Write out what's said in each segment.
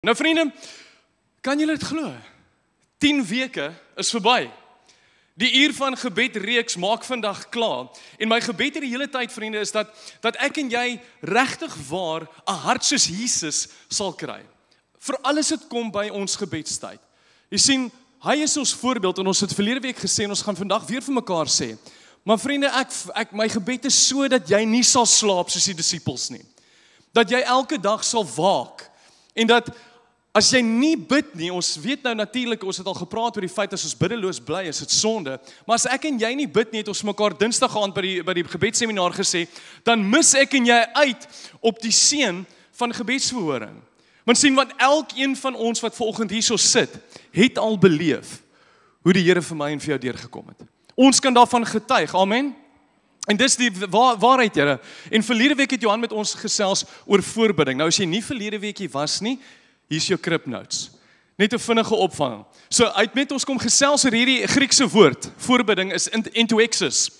Nou vriende, kan julle dit glo? 10 weke is verby. Die uur van gebedreeks maak vandag klaar. En my gebed hierdie hele tyd, vriende, is dat ek en jy regtig waar 'n hart soos Jesus sal kry. Vir alles dit kom by ons gebedstyd. Jy sien, hy is ons voorbeeld en ons het verlede week gesê en ons gaan vandag weer vir mekaar sê. Maar vriende, my gebed is so dat jy nie sal slaap soos die disippels nie. Dat jy elke dag sal waak en dat as jy nie bid nie, ons weet nou natuurlik, ons het al gepraat oor die feit as ons biddeloos bly, is dit sonde, maar as ek en jy nie bid nie, het ons mekaar Dinsdag aand by die gebedseminar gesê, dan mis ek en jy uit op die seën van gebedsverhoring. Want sien, want elkeen van ons wat vanoggend hierso sit, het al beleef hoe die Here vir my en vir jou deurgekom het. Ons kan daarvan getuig, amen. En dis die waarheid, Here. En verlede week het Johan met ons gesels oor voorbidding. Nou as jy nie verlede week hier was nie, hier's jou Crib Notes. Net 'n vinnige opvang. So uit met ons kom gesels oor hierdie Griekse woord. Voorbidding is entoexis.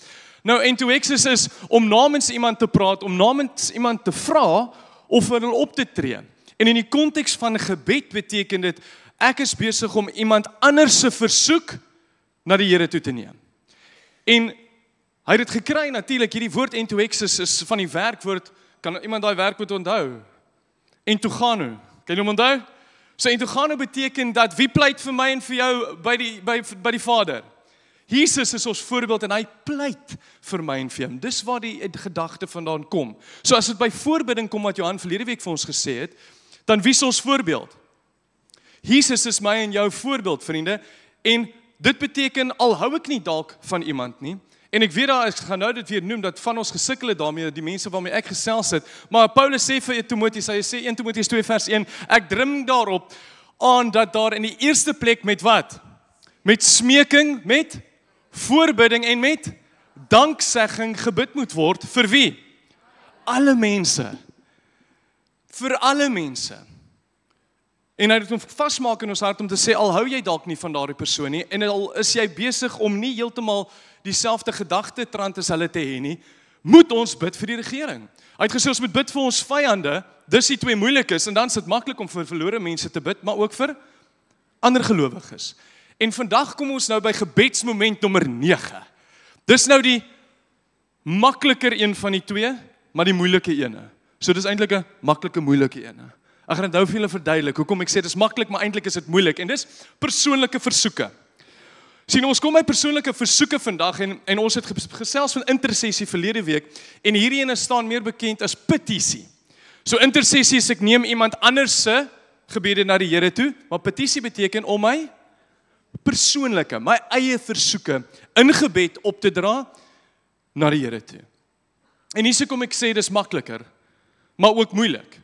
Nou entoexis is om namens iemand te praat, om namens iemand te vra of vir hulle op te tree. En in die konteks van gebed beteken dit ek is besig om iemand anders se versoek na die Here toe te neem. En hy het dit gekry natuurlik, hierdie woord entoexis is van die werkwoord, kan iemand daai werkwoord onthou? Entogano. Kan jy hom onthou? So entogano beteken dat wie pleit vir my en vir jou by die Vader? Jesus is ons voorbeeld en hy pleit vir my en vir jou. Dis waar die gedagte vandaan kom. So as dit by voorbidding kom wat Johan verlede week vir ons gesê het, dan wie is ons voorbeeld? Jesus is my en jou voorbeeld, vriende. En dit beteken al hou ek nie dalk van iemand nie. En ek weet daar, ek gaan nou dit weer noem, dat van ons gesukkel het daarmee, die mense waarmee ek gesels het, maar Paulus sê vir Timoteus, hy sê 1 Timoteus 2 vers 1, ek dring daarop aan dat daar in die eerste plek met wat? Met smeking, met voorbidding en met danksegging gebid moet word, vir wie? Alle mense. Vir alle mense. En hy het hom vasmaak in ons hart om te sê, al hou jy dalk nie van daardie persoon nie, en al is jy besig om nie heeltemal dieselfde gedagtetrand as hulle te hê nie, moet ons bid vir die regering. Hy het gesê ons moet bid vir ons vyande, dis die twee moeilikes, en dan is dit maklik om vir verlore mense te bid, maar ook vir ander gelowiges. En vandag kom ons nou by gebedsmoment nommer 9. Dis nou die makliker een van die twee, maar die moeilike ene. So dis eintlik 'n maklike moeilike ene. Ek gaan dit nou vir julle verduidelik, hoekom ek sê dis maklik, maar eintlik is dit moeilik, en dis persoonlike versoeke. Sien, ons kom by persoonlike versoeke vandag, en ons het gesels van intersessie verlede week, en hierdie ene staan meer bekend as petisie. So intersessie is ek neem iemand anders se gebede na die Here toe, maar petisie beteken om my persoonlike, my eie versoeke in gebed op te dra na die Here toe. En hier kom ek sê dis makliker, maar ook moeilik.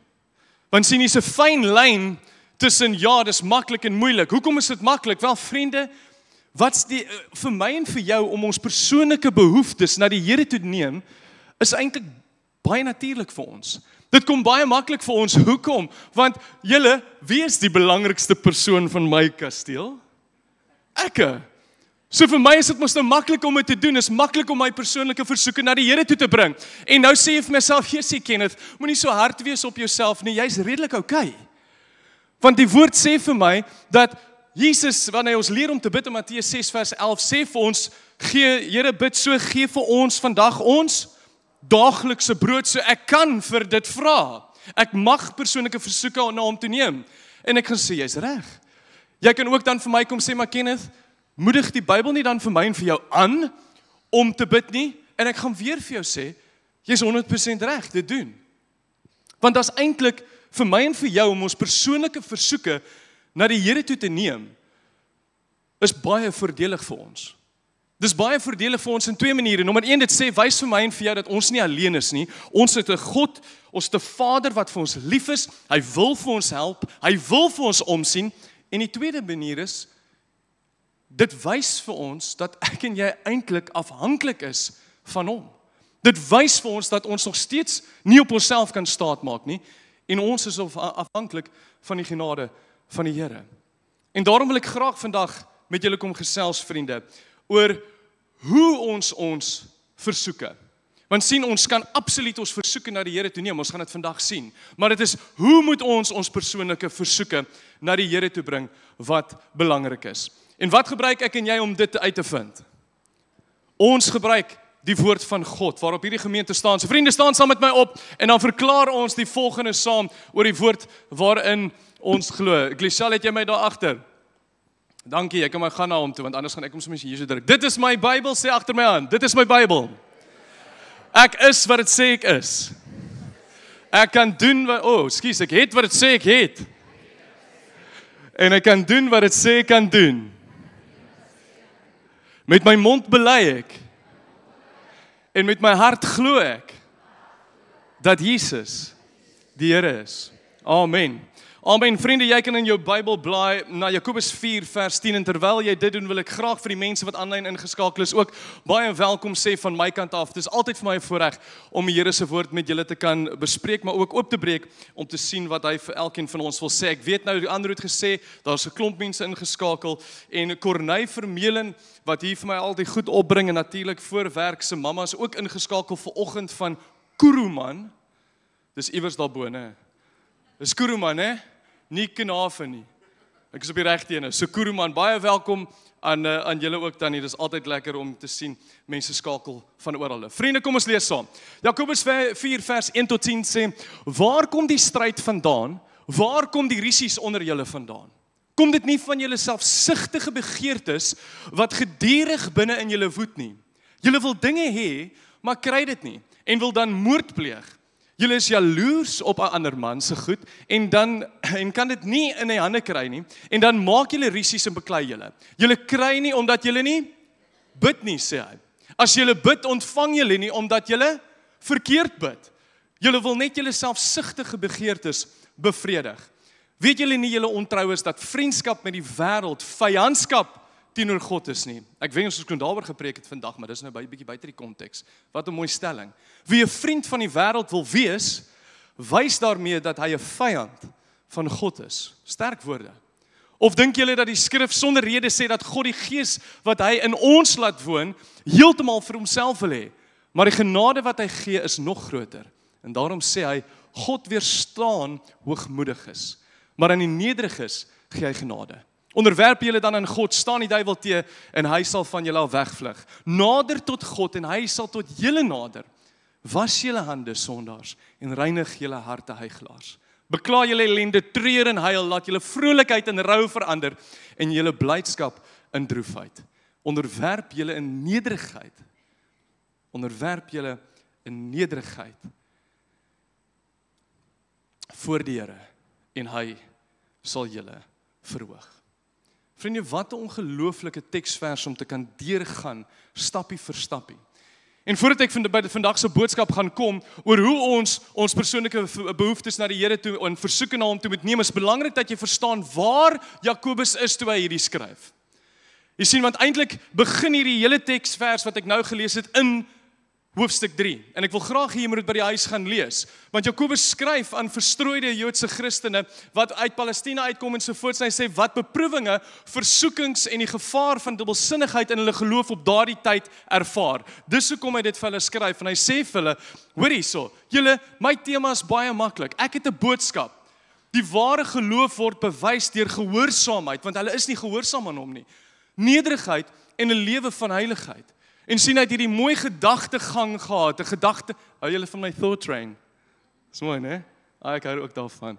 Want sien, hier's 'n fyn lyn tussen ja, dis maklik en moeilik. Hoekom is dit maklik? Wel, vriende, wat's vir my en vir jou om ons persoonlike behoeftes na die Here toe neem, is eintlik baie natuurlik vir ons. Dit kom baie maklik vir ons. Hoekom? Want julle, wie is die belangrikste persoon van my kasteel? Ek. So vir my is dit mos nou maklik om dit te doen, is maklik om my persoonlike versoeke na die Here toe te bring. En nou sê jy vir myself, Jesus Kenneth, moenie so hard wees op jouself nie, jy's redelik okay. Want die woord sê vir my, dat Jesus, wanneer ons leer om te bid in Matteus 6 vers 11, sê vir ons, Here bid so, gee vir ons vandag ons daaglikse brood, so ek kan vir dit vra. Ek mag persoonlike versoeke na hom toe neem. En ek gaan sê, jy's reg. Jy kan ook dan vir my kom sê, maar Kenneth, moedig die Bybel nie dan vir my en vir jou aan om te bid nie, en ek gaan weer vir jou sê, jy's 100% reg, dit doen. Want dit is eintlik vir my en vir jou om ons persoonlike versoeke na die Here toe te neem, is baie voordelig vir ons. Dis baie voordelig vir ons in twee maniere. Nommer 1, dit sê, wys vir my en vir jou dat ons nie alleen is nie. Ons het 'n God, ons het 'n Vader wat vir ons lief is, hy wil vir ons help, hy wil vir ons omsien, en die tweede manier is, dit wys vir ons dat ek en jy eintlik afhanklik is van hom. Dit wys vir ons dat ons nog steeds nie op onsself kan staatmaak nie, en ons is afhanklik van die genade van die Here. En daarom wil ek graag vandag met julle kom gesels, vriende, oor hoe ons versoeke Want sien, ons kan absoluut ons versoeke na die Here toe neem, ons gaan dit vandag sien. Maar dit is, hoe moet ons persoonlike versoeke na die Here toe bring, wat belangrik is. En wat gebruik ek en jy om dit uit te vind? Ons gebruik die woord van God, waarop hierdie gemeente staan. So vriende, staan saam met my op, en dan verklaar ons die volgende saam, oor die woord waarin ons glo. Glishal, het jy my daar agter? Dankie, ek kan maar gaan na hom toe, want anders gaan ek hom soms hier so druk. Dit is my Bybel, sê agter my aan. Dit is my Bybel. Ek is wat dit sê ek is. Ek kan doen wat, ek het wat dit sê ek het. En ek kan doen wat dit sê ek kan doen. Met my mond bely ek. En met my hart glo ek dat Jesus die Here is. Amen. Amen. Vriende, jy kan in jou Bybel blaai na Jakobus 4 vers 10 en terwyl jy dit doen, wil ek graag vir die mense wat aanlyn ingeskakel is ook baie welkom sê van my kant af. Dit is altyd vir my 'n voorreg om die Here se woord met julle te kan bespreek, maar ook oop te breek om te sien wat hy vir elkeen van ons wil sê. Ek weet nou, die ander het gesê, daar's 'n klomp mense ingeskakel en Corneille Vermeulen wat hier vir my altyd goed opbring en natuurlik voorwerk se mamma is ook ingeskakel vanoggend van Kuruman. Dis iewers daarbo, né? Dis Kuruman, hè? Nie Knafe nie. Ek is op die regte ene. So Kuruman, baie welkom aan julle ook dan hier. Dis altyd lekker om te sien mense skakel van oral. Vriende, kom ons lees saam. Jakobus 4 vers 1 tot 10 sê: waar kom die stryd vandaan? Waar kom die rusies onder julle vandaan? Kom dit nie van julle selfsugtige begeertes wat gedurig binne in julle woed nie? Julle wil dinge hê, maar kry dit nie en wil dan moord pleeg. Julle is jaloers op 'n ander man se goed en kan dit nie in die hande kry nie en dan maak julle rusies en beklei julle. Julle kry nie omdat julle nie bid nie, sê hy. As julle bid, ontvang julle nie omdat julle verkeerd bid. Julle wil net julle selfsugtige begeertes bevredig. Weet julle nie julle ontrou is dat vriendskap met die wêreld vyandskap teenoor God is nie. Ek weet ons kon daaroor gepreek het vandag, maar dis nou bietjie buite die konteks. Wat 'n mooi stelling. Wie 'n vriend van die wêreld wil wees, wys daarmee dat hy 'n vyand van God is. Sterk woorde. Of dink julle dat die skrif sonder rede sê dat God die Gees wat hy in ons laat woon, heeltemal vir homself wil hê? Maar die genade wat hy gee is nog groter. En daarom sê hy, God weerstaan hoogmoediges, maar aan die nederiges gee hy genade. Onderwerp julle dan aan God, staan die duiwel te en hy sal van julle al wegvlug. Nader tot God en hy sal tot julle nader. Was julle hande sondaars en reinig julle harte huigelaars. Bekla julle ellende, treur en huil, laat julle vrolikheid in rou verander en julle blydskap in droefheid. Onderwerp julle in nederigheid. Onderwerp julle in nederigheid voor die Here en hy sal julle verhoog. Vriende, wat 'n ongelooflike teksvers om te kan deurgaan, stappie vir stappie. En voordat ek by vandag se boodskap gaan kom, oor hoe ons persoonlike behoeftes na die Here toe en versoeke na hom toe moet neem, is belangrik dat jy verstaan waar Jakobus is toe hy hierdie skryf. Jy sien, want eintlik begin hierdie hele teksvers wat ek nou gelees het in hoofstuk 3. En ek wil graag hier moet dit by die huis gaan lees. Want Jakobus skryf aan verstrooide Joodse Christene wat uit Palestina uitkom en so voort. Hy sê wat beproewinge, versoekings en die gevaar van dubbelsinnigheid in hulle geloof op daardie tyd ervaar. Dis hoekom hy dit vir hulle skryf. En hy sê vir hulle, hoor hierso, julle, my tema is baie maklik. Ek het 'n boodskap. Die ware geloof word bewys deur gehoorsaamheid, want hulle is nie gehoorsaam aan hom nie. Nederigheid en 'n lewe van heiligheid. En sien, hy het hierdie mooi gedagtegang gehad, 'n gedagte, hou julle van my thought train? Dis mooi, né? Ek hou ook daarvan.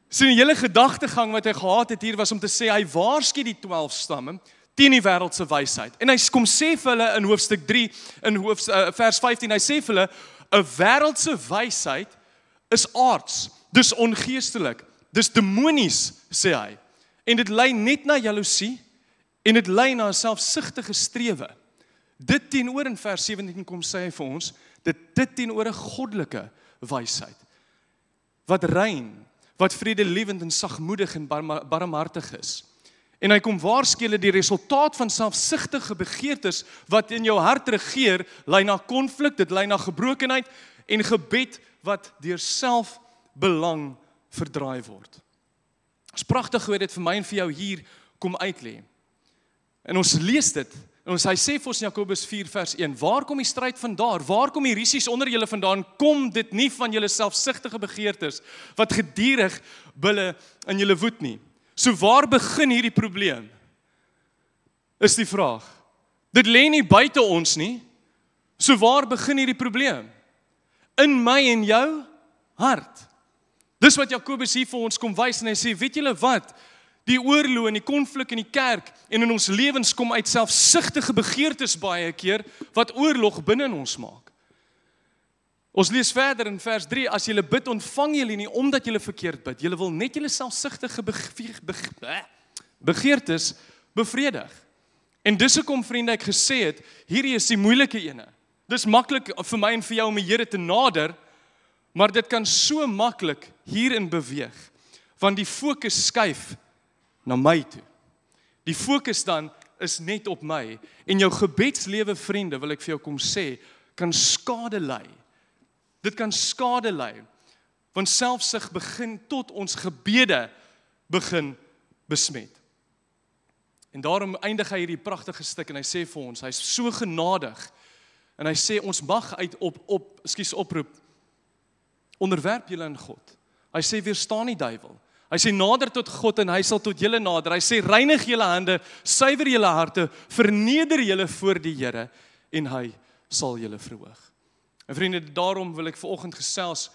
Sien, die hele gedagtegang wat hy gehad het hier was om te sê, hy waarsku die 12 stamme teen die wêreldse wysheid. En hy kom sê vir hulle in hoofstuk 3, in vers 15, hy sê vir hulle, 'n wêreldse wysheid is aards, dis ongeestelik, dis demonies, sê hy. En dit lei net na jaloesie, en dit lei na 'n selfsugtige strewe. Dit teenoor in vers 17 kom sê hy vir ons, dit teenoor 'n goddelike wysheid, wat rein, wat vredelewend en sagmoedig en barmhartig is. En hy kom waarsku julle die resultaat van selfsugtige begeertes wat in jou hart regeer, lei na konflik, dit lei na gebrokenheid en gebed wat deur selfbelang verdraai word. Dit is pragtig hoe dit vir my en vir jou hier kom uitlê. En ons lees dit En hy sê vir ons in Jakobus 4 vers 1, waar kom die stryd vandaan? Waar kom die risies onder julle vandaan? Kom dit nie van julle selfsugtige begeertes, wat gedurig bulle in julle woed nie. So waar begin hierdie probleem? Is die vraag. Dit lê nie buite ons nie. So waar begin hierdie probleem? In my en jou hart. Dis wat Jakobus hier vir ons kom wys en hy sê, weet julle wat? Die oorlog en die konflik in die kerk en in ons lewens kom uit selfsugtige begeertes baie keer wat oorlog binne in ons maak. Ons lees verder in vers 3, as julle bid, ontvang julle nie omdat julle verkeerd bid. Julle wil net julle selfsugtige begeertes bevredig. En dis hoekom vriende ek gesê het, hierdie is die moeilike ene. Dis maklik vir my en vir jou om die Here te nader, maar dit kan so maklik hierin beweeg, want die fokus skuif na my toe. Die fokus dan is net op my, en jou gebedslewe vriende, wil ek vir jou kom sê, kan skade ly. Dit kan skade ly, want selfsug begin tot ons gebede begin besmet. En daarom eindig hy hierdie pragtige stuk en hy sê vir ons, hy is so genadig, en hy sê ons mag uit oproep, onderwerp julle in God. Hy sê weerstaan die duiwel. Hy sê nader tot God en hy sal tot julle nader. Hy sê reinig julle hande, suiwer julle harte, verneder julle voor die Here en hy sal julle verhoog. En vriende, daarom wil ek vanoggend gesels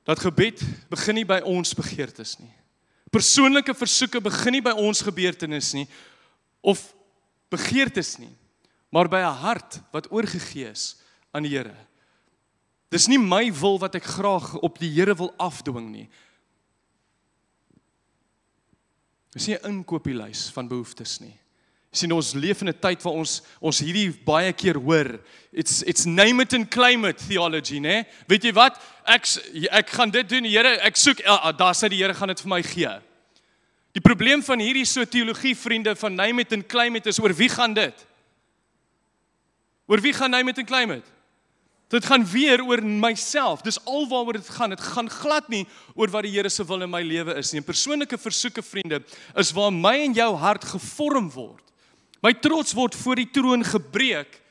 dat gebed begin nie by ons begeertes nie. Persoonlike versoeke begin nie by ons gebeurtenis nie of begeertes nie, maar by 'n hart wat oorgegee is aan die Here. Dis nie my wil wat ek graag op die Here wil afdwing nie. Dis nie 'n inkopieslys van behoeftes nie. Jy sien, ons leef in 'n tyd waar ons hierdie baie keer hoor. It's name it and claim it theology, né? Weet jy wat? Ek gaan dit doen, die Here, ek soek, daar sê die Here gaan dit vir my gee. Die probleem van hierdie so teologie, vriende, van name it and claim it is oor wie gaan dit? Oor wie gaan name it and claim it? Dit gaan weer oor myself. Dis alwaaroor dit gaan. Dit gaan glad nie oor wat die Here se wil in my lewe is nie. En persoonlike versoeke, vriende, is waar my en jou hart gevorm word. My trots word voor die troon gebreek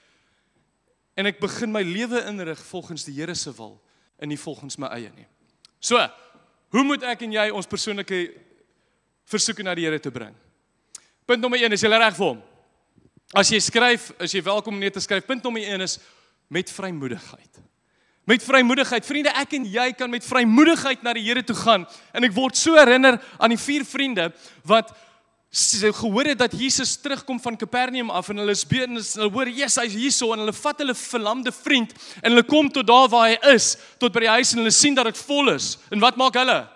en ek begin my lewe inrig volgens die Here se wil en nie volgens my eie nie. So, hoe moet ek en jy ons persoonlike versoeke na die Here te bring? Punt nommer 1, is jy reg vir hom? As jy skryf, is jy welkom om net te skryf. Punt nommer 1 is met vrymoedigheid. Met vrymoedigheid. Vriende, ek en jy kan met vrymoedigheid na die Here toe gaan. En ek word so herinner aan die 4 vriende wat gehoor het dat Jesus terugkom van Kapernaum af en hulle is besig en hulle hoor, yes, hy is hierso en hulle vat hulle verlamde vriend en hulle kom tot daar waar hy is, tot by die huis en hulle sien dat dit vol is. En wat maak hulle?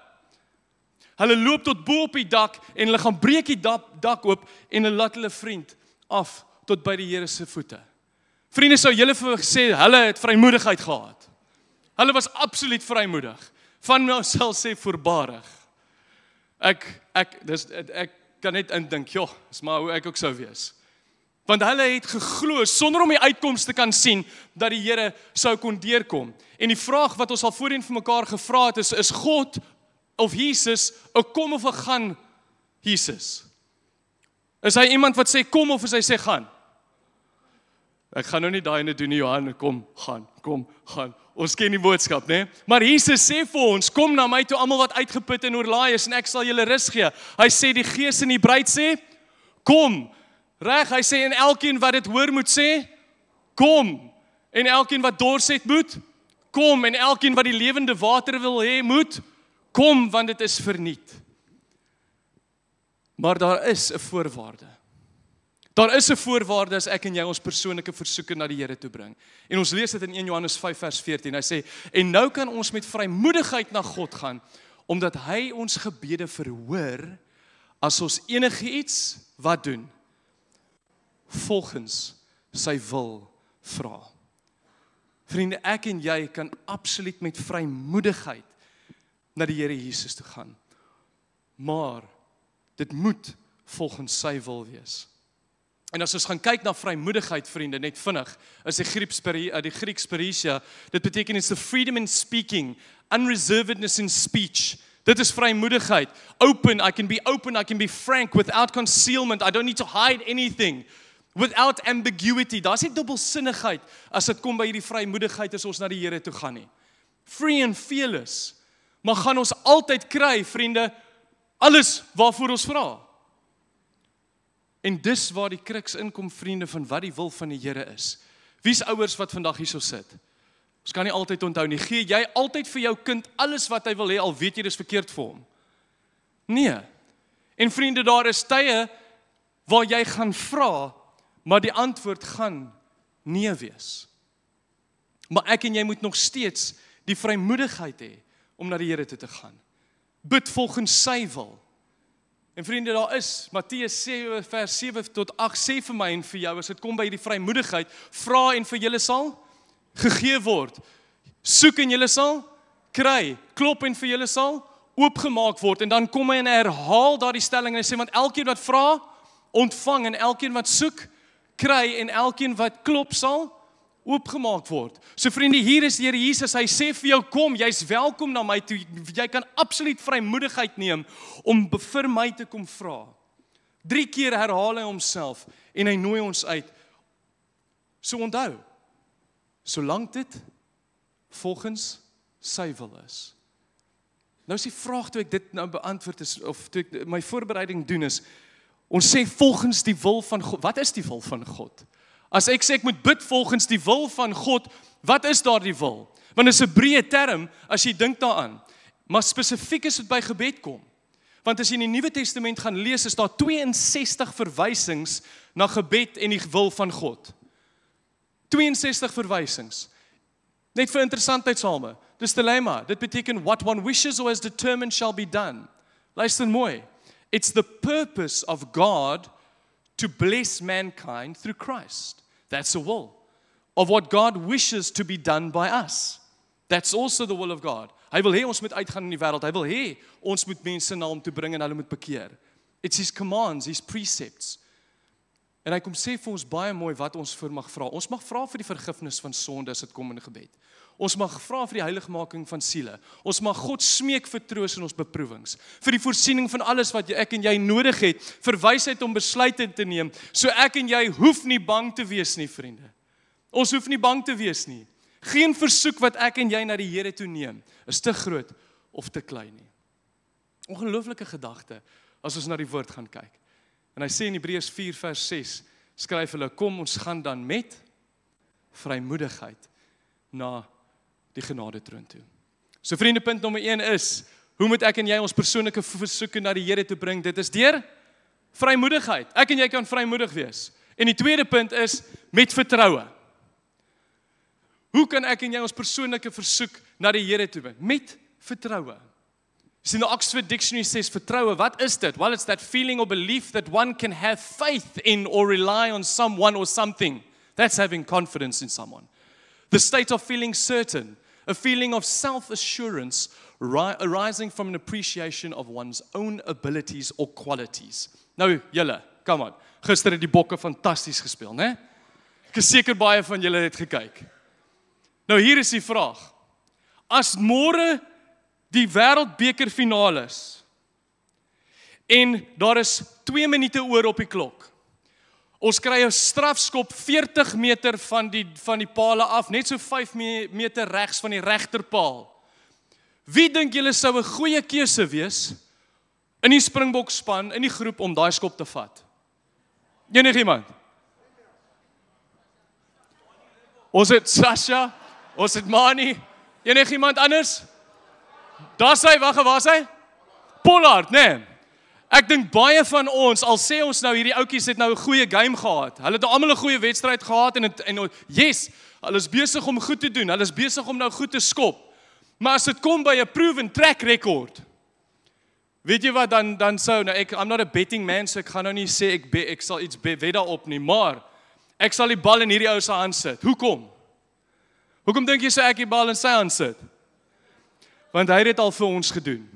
Hulle loop tot bo op die dak en hulle gaan breek die dak oop en hulle laat hulle vriend af tot by die Here se voete. Vriende, sou julle vir gesê, hulle het vrymoedigheid gehad. Hulle was absoluut vrymoedig. Van myself sê voorbarig. Ek kan net indink, joh, is maar hoe ek ook sou wees. Want hulle het geglo, sonder om die uitkoms te kan sien, dat die Here sou kon deurkom. En die vraag wat ons al voorheen vir mekaar gevra het is God of Jesus 'n kom of 'n gaan Jesus? Is hy iemand wat sê kom of is hy sê gaan? Ek gaan nou nie daai ene doen nie, Johan, kom, gaan. Ons ken die boodskap, né? Maar Jesus sê vir ons, kom na my toe almal wat uitgeput en oorlaai is en ek sal julle rus gee. Hy sê die Gees en die bruid sê, kom. Reg, hy sê en elkeen wat dit hoor moet sê, kom. En elkeen wat dors het moet, kom. En elkeen wat die lewende water wil hê moet, kom, want dit is verniet. Maar daar is 'n voorwaarde. Daar is 'n voorwaarde as ek en jy ons persoonlike versoeke na die Here toe bring. En ons lees dit in 1 Johannes 5 vers 14. Hy sê, en nou kan ons met vrymoedigheid na God gaan, omdat hy ons gebede verhoor, as ons enigiets wat doen, volgens sy wil vra. Vriende, ek en jy kan absoluut met vrymoedigheid na die Here Jesus toe gaan. Maar dit moet volgens sy wil wees. En as ons gaan kyk na vrymoedigheid, vriende, net vinnig, is die Grieks peresia, dit beteken it's the freedom in speaking, unreservedness in speech. Dit is vrymoedigheid. Open, I can be frank without concealment. I don't need to hide anything. Without ambiguity. Daar's nie dubbelsinnigheid as dit kom by hierdie vrymoedigheid as ons na die Here toe gaan nie. Free and fearless. Maar gaan ons altyd kry, vriende, alles waarvoor ons vra. En dis waar die kruks inkom, vriende, van wat die wil van die Here is. Wie's ouers wat vandag hierso sit? Ons kan nie altyd onthou nie. Gee jy altyd vir jou kind alles wat hy wil hê, al weet jy dis verkeerd vir hom? Nee. En vriende, daar is tye waar jy gaan vra, maar die antwoord gaan nee wees. Maar ek en jy moet nog steeds die vrymoedigheid hê om na die Here toe te gaan. Bid volgens sy wil. En vriende, daar is, Matteus 7 vers 7 tot 8, sê vir my en vir jou, as dit kom by die vrymoedigheid, vra en vir julle sal gegee word. Soek en julle sal kry. Klop en vir julle sal oopgemaak word. En dan kom hy en herhaal daardie stelling en hy sê, want elkeen wat vra, ontvang, en elkeen wat soek, kry, en elkeen wat klop sal oopgemaak word. So vriende, hier is die Here Jesus, hy sê vir jou, kom, jy's welkom na my toe, jy kan absoluut vrymoedigheid neem om vir my te kom vra. 3 keer herhaal hy homself en hy nooi ons uit. So onthou, solank dit volgens sy wil is. Nou is die vraag toe ek dit nou beantwoord is, of toe ek my voorbereiding doen is, ons sê volgens die wil van God. Wat is die wil van God? As ek sê ek moet bid volgens die wil van God, wat is daardie wil? Want dit is 'n breë term as jy dink daaraan. Maar spesifiek as dit by gebed kom. Want as jy in die Nuwe Testament gaan lees, is daar 62 verwysings na gebed en die wil van God. 62 verwysings. Net vir interessantheidshalwe. Dis dilemma. Dit beteken what one wishes or is determined shall be done. Luister mooi. It's the purpose of God to bless mankind through Christ. That's the will of what God wishes to be done by us. That's also the will of God. Hy wil hê ons moet uitgaan in die wêreld. Hy wil hê ons moet mense na hom toe bring en hulle moet bekeer. It's his commands, his precepts. En hy kom sê vir ons baie mooi wat ons vir mag vra. Ons mag vra vir die vergifnis van sonde as dit kom in gebed. Ons mag vra vir die heiligmaking van siele. Ons mag God smeek vir troos in ons beproewings. Vir die voorsiening van alles wat ek en jy nodig het. Vir wysheid om besluite te neem. So ek en jy hoef nie bang te wees nie, vriende. Ons hoef nie bang te wees nie. Geen versoek wat ek en jy na die Here toe neem, is te groot of te klein nie. Ongelooflike gedagte, as ons na die woord gaan kyk. En hy sê in Hebreërs 4 vers 6, skryf hulle, kom ons gaan dan met vrymoedigheid na die genadetroon toe. So vriende, punt nommer 1 is, hoe moet ek en jy ons persoonlike versoeke na die Here toe bring? Dit is deur vrymoedigheid. Ek en jy kan vrymoedig wees. En die tweede punt is, met vertroue. Hoe kan ek en jy ons persoonlike versoek na die Here toe bring? Met vertroue. In the Oxford Dictionary says vertroue, what is that? Well, it's that feeling or belief that one can have faith in or rely on someone or something. That's having confidence in someone. The state of feeling certain, a feeling of self-assurance arising from an appreciation of one's own abilities or qualities. Nou, julle, come on. Gister het die Bokke fantasties gespeel, né? Ek is seker baie van julle het gekyk. Nou hier is die vraag. As môre die wêreldbeker finaal is en daar is 2 minute oor op die klok. Ons kry 'n strafskop 40 meter van die paale af, net so 5 meter regs van die regterpaal. Wie dink julle sou 'n goeie keuse wees in die Springbokspan in die groep om daai skop te vat? Enigiemand? Ons het Sasha, ons het Mani, enigiemand anders? Daar sê, waar sê? Pollard, nee. Ek dink baie van ons, al sê ons nou hierdie ouetjies het nou 'n goeie game gehad. Hulle het almal 'n goeie wedstryd gehad en yes, hulle is besig om goed te doen. Hulle is besig om nou goed te skop. Maar as dit kom by 'n proven track record, weet jy wat dan sou nou I'm not a betting man, so ek gaan nou nie sê ek sal iets wed daarop nie, maar ek sal die bal in hierdie ou se hand sit. Hoekom? Hoekom dink jy sou ek die bal in sy hand sit? Want hy het dit al vir ons gedoen.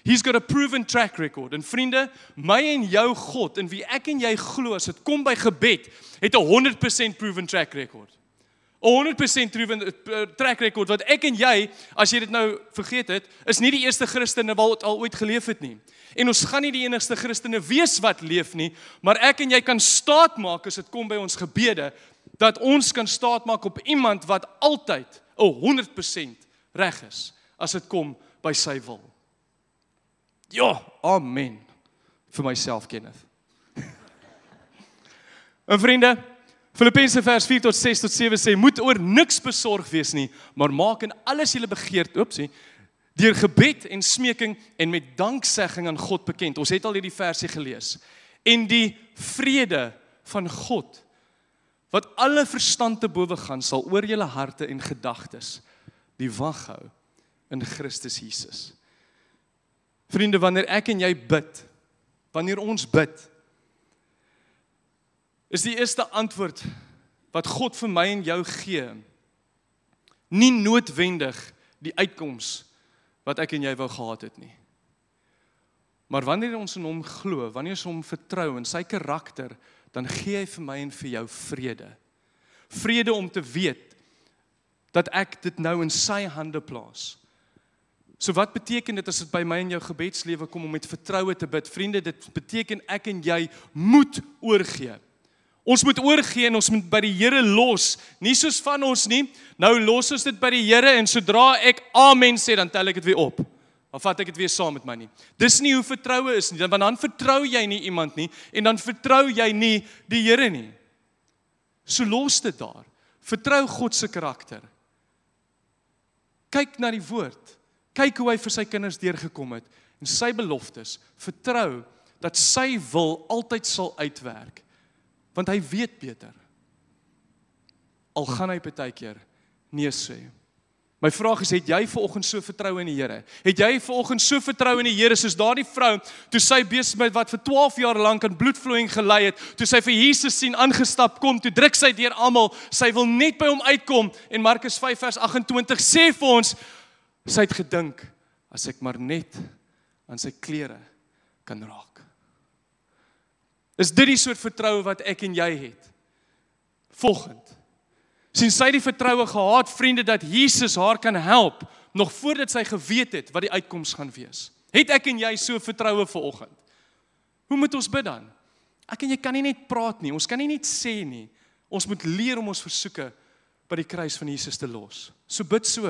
He's got a proven track record. En vriende, my en jou God, en wie ek en jy glo, as dit kom by gebed, het 'n 100% proven track record. 100% track record, wat ek en jy, as jy dit nou vergeet het, is nie die eerste Christene wat al ooit geleef het nie. En ons gaan nie die enigste Christene wees wat leef nie, maar ek en jy kan staat maak, as dit kom by ons gebede, dat ons kan staat maak op iemand wat altyd 100% reg is, as dit kom by sy wil. Ja, amen, vir myself, Kenneth. En vriende, Filippense vers 4 tot 6 tot 7 sê, moet oor niks besorg wees nie, maar maak in alles julle begeerd, deur gebed en smeking en met danksegging aan God bekend. Ons het al hierdie versie gelees. En die vrede van God, wat alle verstand te bowe gaan, sal oor julle harte en gedagtes die wag hou in Christus Jesus. Vriende, wanneer ek en jy bid, wanneer ons bid, is die eerste antwoord wat God vir my en jou gee, nie noodwendig die uitkoms wat ek en jy wou gehad het nie. Maar wanneer ons in hom glo, wanneer ons hom vertrou in sy karakter, dan gee hy vir my en vir jou vrede. Vrede om te weet dat ek dit nou in sy hande plaas. So wat beteken dit as dit by my en jou gebedslewe kom om met vertroue te bid? Vriende, dit beteken ek en jy moet oorgee. Ons moet oorgee en ons moet by die Here los, nie soos van ons nie, nou los ons dit by die Here en sodra ek amen sê, dan tel ek dit weer op. Dan vat ek dit weer saam met my nie. Dis nie hoe vertroue is nie, want dan vertrou jy nie iemand nie, en dan vertrou jy nie die Here nie. So los dit daar. Vertrou God se karakter. Kyk na die woord. Kyk hoe hy vir sy kinders deurgekom het, en sy beloftes. Vertrou dat sy wil altyd sal uitwerk. Want hy weet beter. Al gaan hy partykeer nee sê. My vraag is, het jy vanoggend so vertrou in die Here? Het jy vanoggend so vertrou in die Here soos daardie vrou, toe sy besig met wat vir 12 jaar lank aan bloedvloeiing gelei het, toe sy vir Jesus sien aangestap kom, toe druk sy deur almal, sy wil net by hom uitkom, en Markus 5 vers 28 sê vir ons, sy het gedink, as ek maar net aan sy klere kan raak. Is dit die soort vertroue wat ek en jy het? Volgend. Sien sy die vertroue gehad, vriende, dat Jesus haar kan help, nog voordat sy geweet het wat die uitkoms gaan wees. Het ek en jy so vertroue vanoggend? Hoe moet ons bid dan? Ek en jy kan nie net praat nie, ons kan nie net sê nie. Ons moet leer om ons versoeke by die kruis van Jesus te los. So bid so,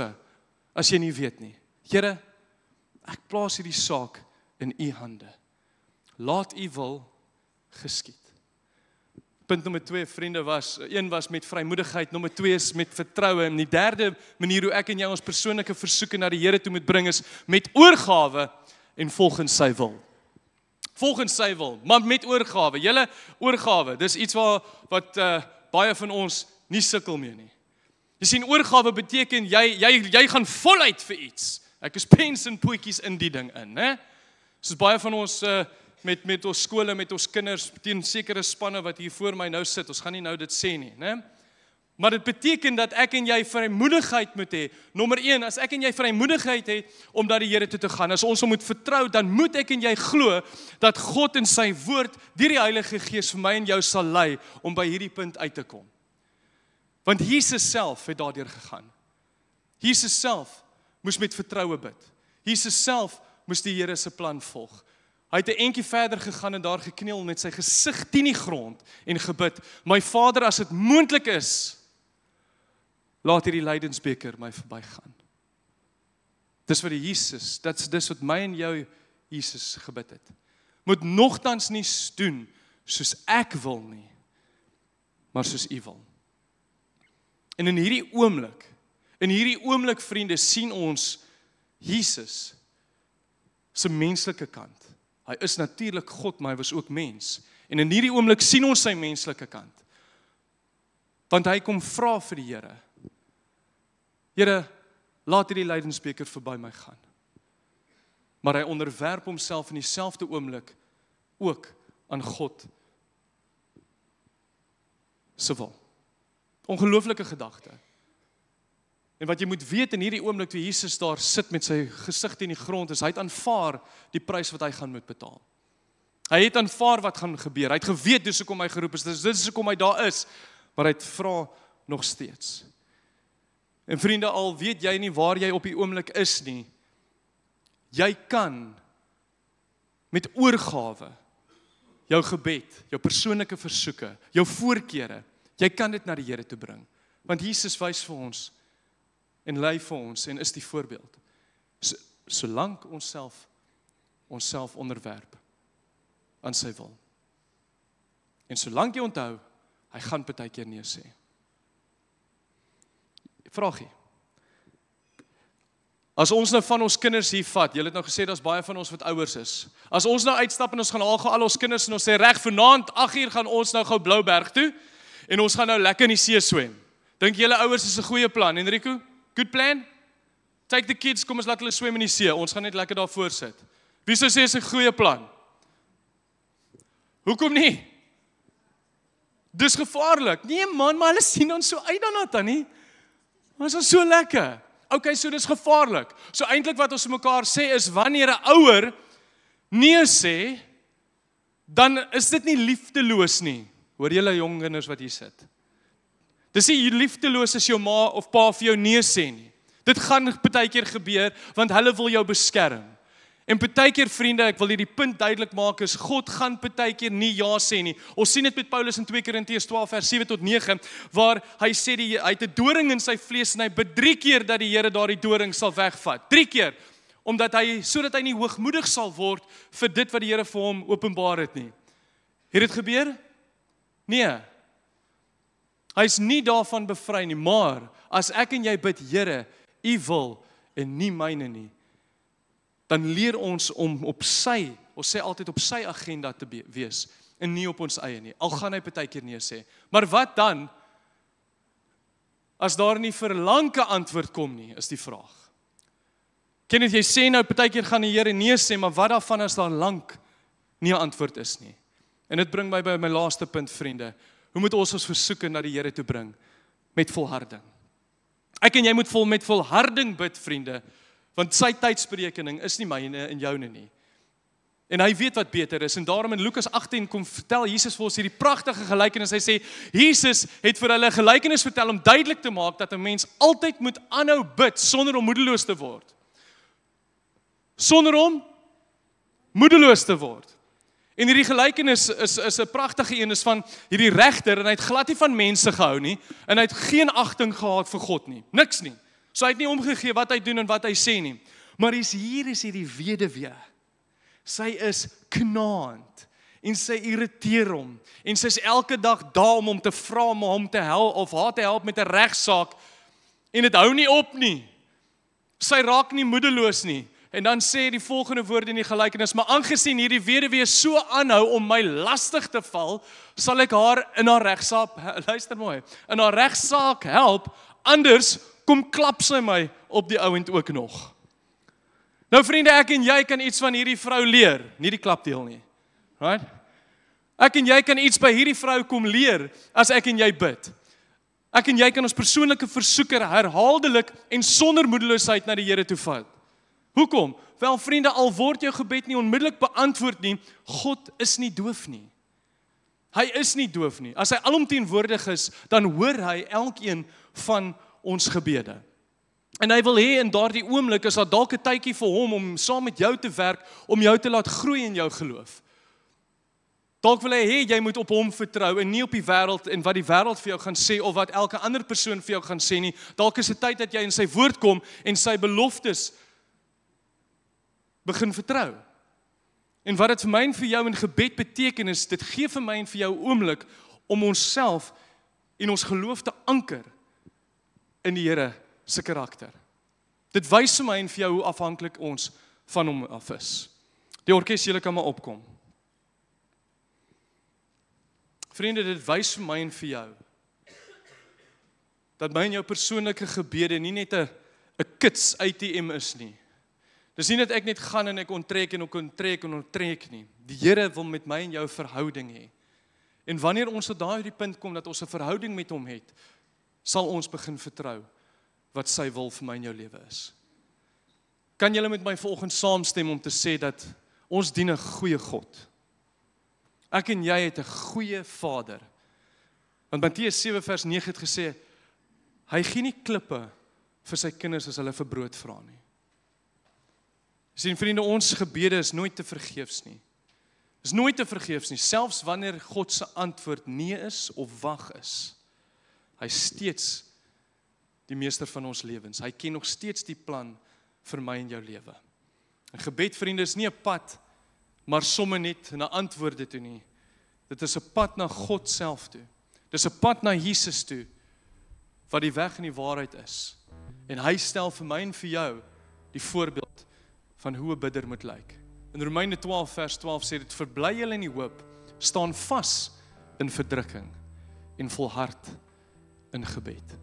as jy nie weet nie. Here, ek plaas hierdie saak in u hande. Laat u wil geskied. Punt nommer 2, vriende, een was met vrymoedigheid, nommer 2 is met vertroue, en die derde manier hoe ek en jy ons persoonlike versoeke na die Here toe moet bring is met oorgawe en volgens sy wil. Volgens sy wil, maar met oorgawe. Julle oorgawe, dis iets wat baie van ons nie sukkel mee nie. Jy sien, oorgawe beteken jy gaan voluit vir iets. Ek is pens en poetjies in die ding in, né? Soos baie van ons met ons skole, met ons kinders, teen sekere spanne wat hier voor my nou sit, ons gaan nie nou dit sê nie, né? Maar dit beteken dat ek en jy vrymoedigheid moet hê. Nommer 1, as ek en jy vrymoedigheid het om na die Here toe te gaan, as ons hom moet vertrou, dan moet ek en jy glo dat God in sy woord deur die Heilige Gees vir my en jou sal lei om by hierdie punt uit te kom. Want Jesus self het daardeur gegaan. Jesus self moes met vertroue bid. Jesus self moes die Here se plan volg. Hy het 'n entjie verder gegaan en daar gekniel met sy gesig teen die grond en gebid, my Vader, as dit moontlik is, laat hierdie lydensbeker my verbygaan. Dis wat dis wat my en jou Jesus gebid het. Moet nogtans nie doen soos ek wil nie, maar soos u wil. En in hierdie oomblik, vriende, sien ons Jesus se menslike kant. Hy is natuurlik God, maar hy was ook mens. En in hierdie oomblik sien ons sy menslike kant. Want hy kom vra vir die Here. Here, laat hierdie lydensbeker verby my gaan. Maar hy onderwerp homself in dieselfde oomblik ook aan God se wil. Ongelooflike gedagte. En wat jy moet weet in hierdie oomblik toe Jesus daar sit met sy gesig teen die grond, is hy het aanvaar die prys wat hy gaan moet betaal. Hy het aanvaar wat gaan gebeur. Hy het geweet dis hoekom hy geroep is, dis hoekom hy daar is, maar hy het vra nog steeds. En vriende, al weet jy nie waar jy op die oomblik is nie, jy kan met oorgawe jou gebed, jou persoonlike versoeke, jou voorkeure, jy kan dit na die Here toe bring. Want Jesus wys vir ons en lei vir ons en is die voorbeeld. Solank onsself onderwerp aan sy wil. En solank jy onthou, hy gaan partykeer nee sê. Vraagie. As ons nou van ons kinders hier vat, jy het nou gesê daar's baie van ons wat ouers is. As ons nou uitstap en ons gaan haal al ons kinders en ons sê reg vanaand 8:00 gaan ons nou gou Blouberg toe en ons gaan nou lekker in die see swem. Dink julle ouers is 'n goeie plan, Enrico? Good plan? Take the kids, kom ons laat hulle swem in die see. Ons gaan net lekker daar voor sit. Wie sou sê is 'n goeie plan? Hoekom nie? Dis gevaarlik. Nee man, maar hulle sien dan so uit daarna tannie. Ons is so lekker. Okay, so dis gevaarlik. So eintlik wat ons mekaar sê is wanneer 'n ouer nee sê, dan is dit nie liefdeloos nie. Hoor julle jong kinders wat hier sit? Dis nie liefdeloos as jou ma of pa vir jou nee sê nie. Dit gaan partykeer gebeur want hulle wil jou beskerm. En partykeer vriende, ek wil hierdie punt duidelik maak is God gaan partykeer nie ja sê nie. Ons sien dit met Paulus in 2 Korintiërs 12 vers 7 tot 9 waar hy sê hy het 'n doring in sy vlees en hy bid 3 keer dat die Here daardie doring sal wegvat. 3 keer omdat sodat hy nie hoogmoedig sal word vir dit wat die Here vir hom openbaar het nie. Het dit gebeur? Nee. Hy is nie daarvan bevry nie, maar as ek en jy bid Here, U wil en nie myne nie, dan leer ons om op sy, ons sê altyd op sy agenda te wees, en nie op ons eie nie. Al gaan hy partykeer nee sê. Maar wat dan, as daar nie verlange antwoord kom nie, is die vraag. Kenneth, jy sê nou, partykeer gaan die Here nee sê, maar wat daarvan as daar lank nie 'n antwoord is nie? En dit bring my by my laaste punt, vriende. Hoe moet ons versoeke na die Here toe bring? Met volharding. Ek en jy moet met volharding bid, vriende, want sy tydsberekening is nie myne en joune nie. En hy weet wat beter is, en daarom in Lukas 18 kom vertel Jesus vir ons hierdie pragtige gelykenis. Hy sê, Jesus het vir hulle 'n gelykenis vertel om duidelik te maak dat 'n mens altyd moet aanhou bid sonder om moedeloos te word. Sonder om moedeloos te word. En hierdie gelykenis is 'n pragtige een, is van hierdie regter, en hy het glad nie van mense gehou nie, en hy het geen agting gehad vir God nie, niks nie. So hy het nie omgegee wat hy doen en wat hy sê nie. Maar hier is hierdie weduwee. Sy is knaand, en sy irriteer hom, en sy is elke dag daar om hom te vra om hom te help, of haar te help met 'n regsaak, en dit hou nie op nie. Sy raak nie moedeloos nie. En dan sê die volgende woorde in die gelykenis, maar aangesien hierdie weduwee so aanhou om my lastig te val, sal ek haar in haar regsaak, luister mooi, in haar regsaak help, anders kom klap sy my op die ouend ook nog. Nou vriende, ek en jy kan iets van hierdie vrou leer, nie die klapdeel nie. Right? Ek en jy kan iets by hierdie vrou kom leer, as ek en jy bid. Ek en jy kan ons persoonlike versoeker herhaaldelik en sonder moedeloosheid na die Here toe vat. Hoekom? Wel vriende, al word jou gebed nie onmiddellik beantwoord nie, God is nie doof nie. Hy is nie doof nie. As hy alomteenwoordig is, dan hoor hy elkeen van ons gebede. En hy wil hê in daardie oomblik is daar dalk 'n tydjie vir hom om saam met jou te werk, om jou te laat groei in jou geloof. Dalk wil hy hê jy moet op hom vertrou en nie op die wêreld en wat die wêreld vir jou gaan sê of wat elke ander persoon vir jou gaan sê nie. Dalk is dit tyd dat jy in sy woord kom en sy beloftes begin vertrou. En wat dit vir my en vir jou in gebed beteken is, dit gee vir my en vir jou oomblik om onsself en ons geloof te anker in die Here se karakter. Dit wys vir my en vir jou hoe afhanklik ons van hom af is. Die orkes, julle kan maar opkom. Vriende, dit wys vir my en vir jou dat my en jou persoonlike gebede nie net 'n kits ATM is nie. Dis nie dat ek net gaan en ek onttrek en onttrek nie. Die Here wil met my en jou verhouding hê. En wanneer ons tot daardie punt kom dat ons 'n verhouding met hom het, sal ons begin vertrou wat sy wil vir my en jou lewe is. Kan julle met my vanoggend saamstem om te sê dat ons dien 'n goeie God? Ek en jy het 'n goeie Vader. Want Matteus 7 vers 9 het gesê, hy gee nie klippe vir sy kinders as hulle vir brood vra nie. Sien vriende, ons gebede is nooit te vergeefs nie. Is nooit te vergeefs nie, selfs wanneer God se antwoord nee is of wag is. Hy is steeds die meester van ons lewens. Hy ken nog steeds die plan vir my en jou lewe. En gebed, vriende, is nie 'n pad, maar somme net na antwoorde toe nie. Dit is 'n pad na God self toe. Dit is 'n pad na Jesus toe, wat die weg en die waarheid is. En hy stel vir my en vir jou die voorbeeld van hoe 'n bidder moet lyk. In Romeine 12 vers 12 sê dit, verbly julle in die hoop, staan vas in verdrukking en volhard in gebed.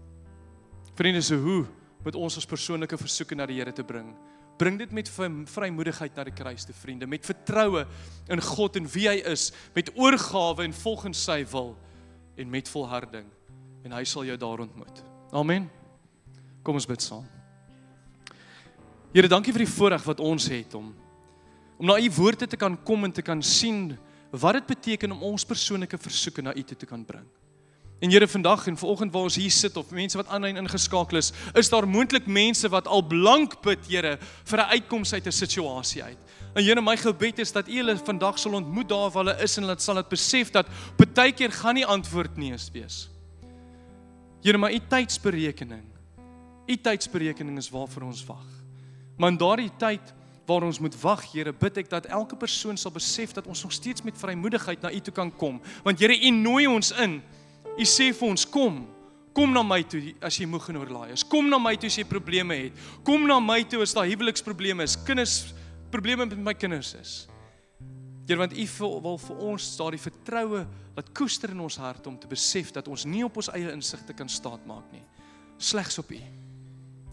Vriende, so hoe moet ons persoonlike versoeke na die Here te bring? Bring dit met vrymoedigheid na die kruis toe, vriende, met vertroue in God en wie hy is, met oorgawe en volgens sy wil en met volharding. En hy sal jou daar ontmoet. Amen. Kom ons bid saam. Here, dankie vir die voorreg wat ons het om na u woorde te kan kom en te kan sien wat dit beteken om ons persoonlike versoeke na u te kan bring. En Here, vandag en vanoggend waar ons hier sit, of mense wat aanlyn ingeskakel is daar moontlik mense wat al blank bid, Here, vir 'n uitkoms uit 'n situasie uit. En Here, my gebed is dat u hulle vandag sal ontmoet daar waar hulle is en hulle sal dit besef dat partykeer gaan nie antwoord nee wees. Here, maar u tydsberekening is waarvoor ons wag. Maar in daardie tyd waar ons moet wag, Here, bid ek dat elke persoon sal besef dat ons nog steeds met vrymoedigheid na u toe kan kom. Want Here, u nooi ons in. U sê vir ons, kom na my toe as jy moeg en oorlaai is. Kom na my toe as jy probleme het. Kom na my toe as daar huweliksprobleme is, probleme met my kinders is. Here, want u wil vir ons daardie vertroue laat koester in ons hart om te besef dat ons nie op ons eie insigte kan staatmaak nie. Slegs op u.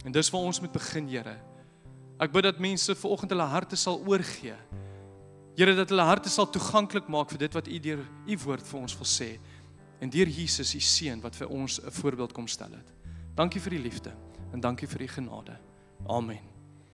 En dis waar ons moet begin, Here. Ek bid dat mense vanoggend hulle harte sal oorgee. Here, dat hulle harte sal toeganklik maak vir dit wat u deur u woord vir ons wil sê. En deur Jesus, u seun, wat vir ons 'n voorbeeld kom stel het. Dankie vir die liefde en dankie vir die genade. Amen.